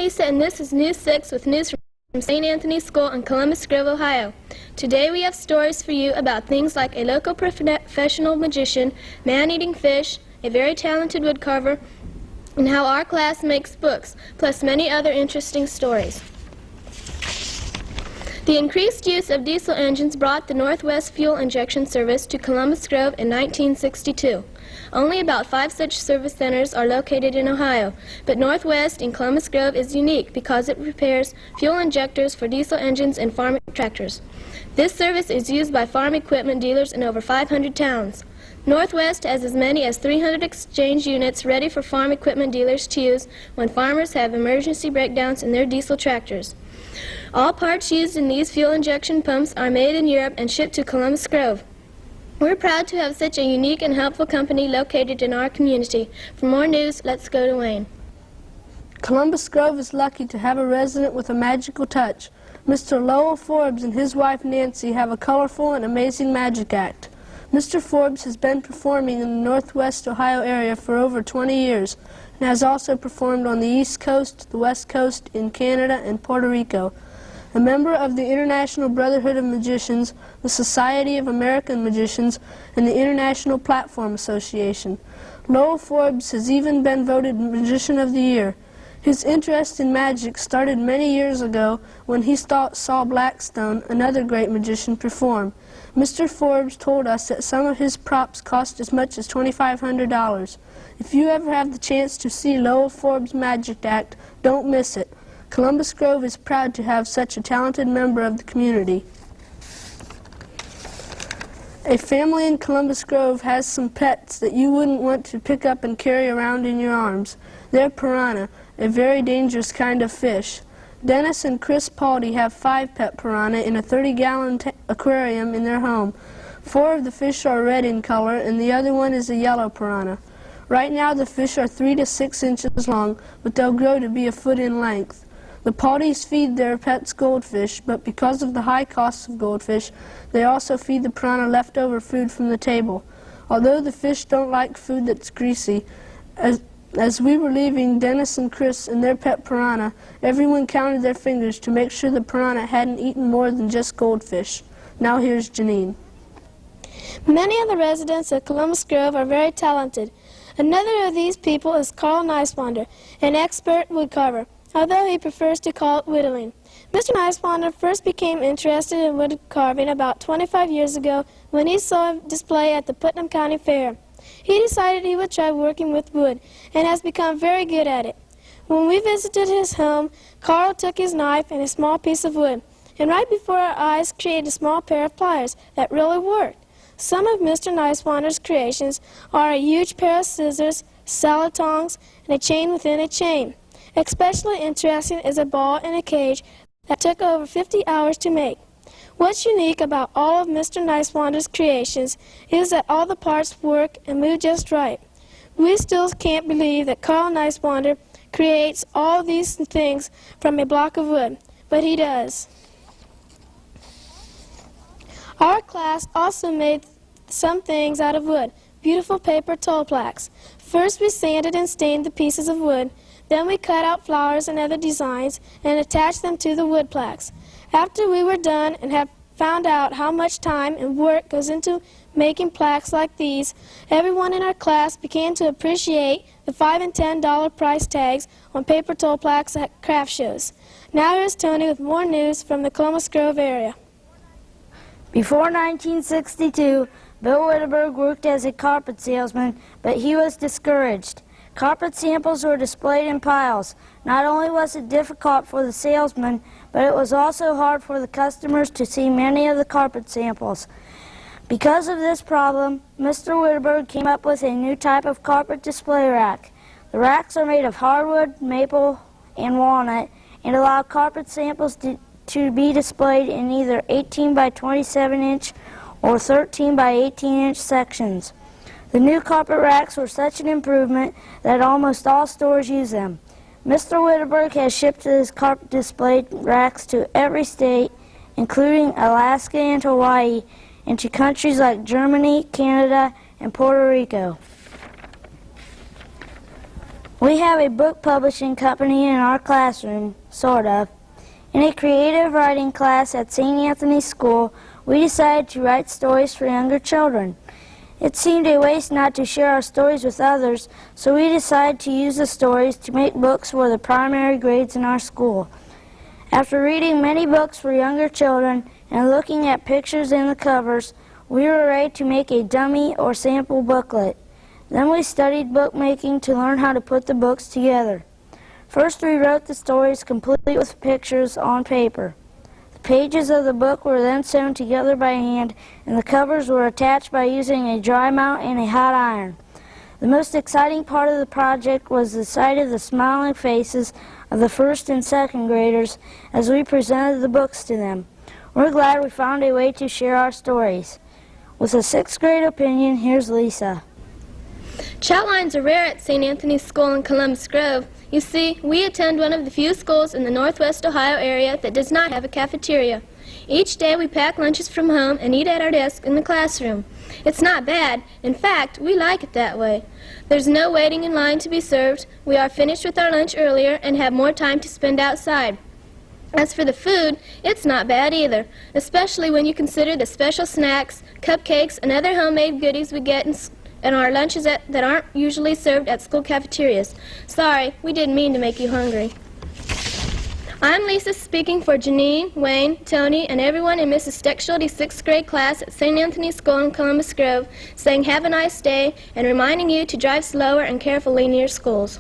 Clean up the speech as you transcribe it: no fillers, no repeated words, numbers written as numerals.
Lisa, and this is News 6 with news from St. Anthony's School in Columbus Grove, Ohio. Today we have stories for you about things like a local professional magician, man-eating fish, a very talented woodcarver, and how our class makes books, plus many other interesting stories. The increased use of diesel engines brought the Northwest fuel injection service to Columbus Grove in 1962. Only about 5 such service centers are located in Ohio, but Northwest in Columbus Grove is unique because it repairs fuel injectors for diesel engines and farm tractors. This service is used by farm equipment dealers in over 500 towns. Northwest has as many as 300 exchange units ready for farm equipment dealers to use when farmers have emergency breakdowns in their diesel tractors. All parts used in these fuel injection pumps are made in Europe and shipped to Columbus Grove. We're proud to have such a unique and helpful company located in our community. For more news, let's go to Wayne. Columbus Grove is lucky to have a resident with a magical touch. Mr. Lowell Forbes and his wife Nancy have a colorful and amazing magic act. Mr. Forbes has been performing in the Northwest Ohio area for over 20 years and has also performed on the East Coast, the West Coast, in Canada, and Puerto Rico. A member of the International Brotherhood of Magicians, the Society of American Magicians, and the International Platform Association. Lowell Forbes has even been voted Magician of the Year. His interest in magic started many years ago when he saw Blackstone, another great magician, perform. Mr. Forbes told us that some of his props cost as much as $2,500. If you ever have the chance to see Lowell Forbes' magic act, don't miss it. Columbus Grove is proud to have such a talented member of the community. A family in Columbus Grove has some pets that you wouldn't want to pick up and carry around in your arms. They're piranha, a very dangerous kind of fish. Dennis and Chris Paldy have 5 pet piranha in a 30-gallon aquarium in their home. 4 of the fish are red in color and the other one is a yellow piranha. Right now the fish are 3 to 6 inches long, but they'll grow to be a foot in length. The Paldys feed their pets goldfish, but because of the high costs of goldfish, they also feed the piranha leftover food from the table. Although the fish don't like food that's greasy, as we were leaving Dennis and Chris and their pet piranha, everyone counted their fingers to make sure the piranha hadn't eaten more than just goldfish. Now here's Janine. Many of the residents of Columbus Grove are very talented. Another of these people is Carl Niswander, an expert woodcarver, although he prefers to call it whittling. Mr. Niswander first became interested in wood carving about 25 years ago when he saw a display at the Putnam County Fair. He decided he would try working with wood and has become very good at it. When we visited his home, Carl took his knife and a small piece of wood, and right before our eyes created a small pair of pliers that really worked. Some of Mr. Niswander's creations are a huge pair of scissors, salad tongs, and a chain within a chain. Especially interesting is a ball in a cage that took over 50 hours to make. What's unique about all of Mr. Niswander's creations is that all the parts work and move just right. We still can't believe that Carl Niswander creates all these things from a block of wood, but he does. Our class also made some things out of wood, beautiful paper toll plaques. First we sanded and stained the pieces of wood, then we cut out flowers and other designs and attached them to the wood plaques. After we were done and had found out how much time and work goes into making plaques like these, everyone in our class began to appreciate the $5 and $10 price tags on paper toll plaques at craft shows. Now here's Tony with more news from the Columbus Grove area. Before 1962, Bill Wittenberg worked as a carpet salesman, but he was discouraged. Carpet samples were displayed in piles. Not only was it difficult for the salesman, but it was also hard for the customers to see many of the carpet samples. Because of this problem, Mr. Wittenberg came up with a new type of carpet display rack. The racks are made of hardwood, maple, and walnut, and allow carpet samples to be displayed in either 18 by 27 inch or 13 by 18 inch sections. The new carpet racks were such an improvement that almost all stores use them. Mr. Wittenberg has shipped his carpet display racks to every state, including Alaska and Hawaii, and to countries like Germany, Canada, and Puerto Rico. We have a book publishing company in our classroom, sort of. In a creative writing class at St. Anthony's School, we decided to write stories for younger children. It seemed a waste not to share our stories with others, so we decided to use the stories to make books for the primary grades in our school. After reading many books for younger children and looking at pictures in the covers, we were ready to make a dummy or sample booklet. Then we studied bookmaking to learn how to put the books together. First, we wrote the stories complete with pictures on paper. The pages of the book were then sewn together by hand, and the covers were attached by using a dry mount and a hot iron. The most exciting part of the project was the sight of the smiling faces of the first and second graders as we presented the books to them. We're glad we found a way to share our stories. With a sixth grade opinion, here's Lisa. Chat lines are rare at St. Anthony's School in Columbus Grove. You see, we attend one of the few schools in the Northwest Ohio area that does not have a cafeteria. Each day we pack lunches from home and eat at our desk in the classroom. It's not bad. In fact, we like it that way. There's no waiting in line to be served. We are finished with our lunch earlier and have more time to spend outside. As for the food, it's not bad either, especially when you consider the special snacks, cupcakes, and other homemade goodies we get in our lunches that aren't usually served at school cafeterias. Sorry, we didn't mean to make you hungry. I'm Lisa, speaking for Janine, Wayne, Tony, and everyone in Mrs. Steckschulte's 6th grade class at St. Anthony's School in Columbus Grove, saying have a nice day and reminding you to drive slower and carefully near schools.